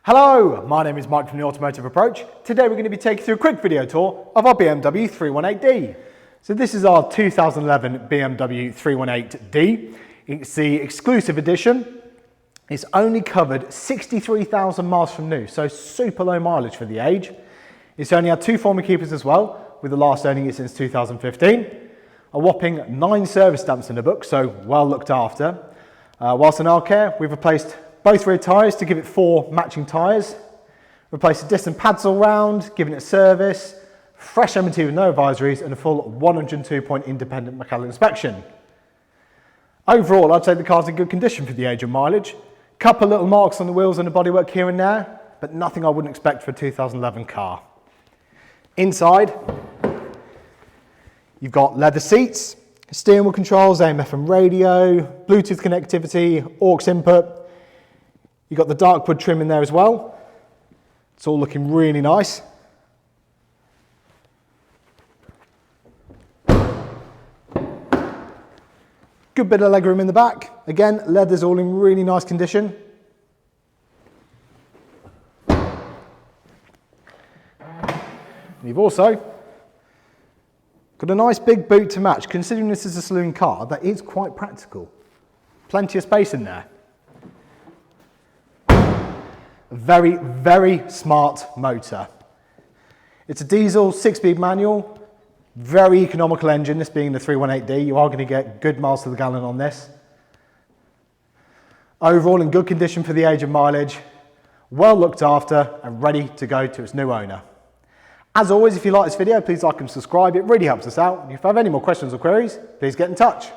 Hello, my name is Mike from the Automotive Approach. Today we're going to be taking through a quick video tour of our BMW 318D. So this is our 2011 BMW 318D. It's the exclusive edition. It's only covered 63,000 miles from new, so super low mileage for the age. It's only had 2 former keepers as well, with the last owning it since 2015. A whopping 9 service stamps in the book, so well looked after. Whilst in our care, we've replaced both rear tyres to give it 4 matching tyres, replaced the disc and pads all round, giving it service, fresh MOT with no advisories, and a full 102-point independent mechanical inspection. Overall, I'd say the car's in good condition for the age and mileage. Couple little marks on the wheels and the bodywork here and there, but nothing I wouldn't expect for a 2011 car. Inside, you've got leather seats, steering wheel controls, AM/FM radio, Bluetooth connectivity, aux input. You've got the dark wood trim in there as well. It's all looking really nice. Good bit of legroom in the back. Again, leather's all in really nice condition. You've also got a nice big boot to match. Considering this is a saloon car, that is quite practical. Plenty of space in there. Very, very smart motor. It's a diesel 6-speed manual, very economical engine, this being the 318D. You are going to get good miles to the gallon on this. Overall in good condition for the age and mileage, well looked after and ready to go to its new owner. As always, if you like this video, please like and subscribe. It really helps us out. If you have any more questions or queries, please get in touch.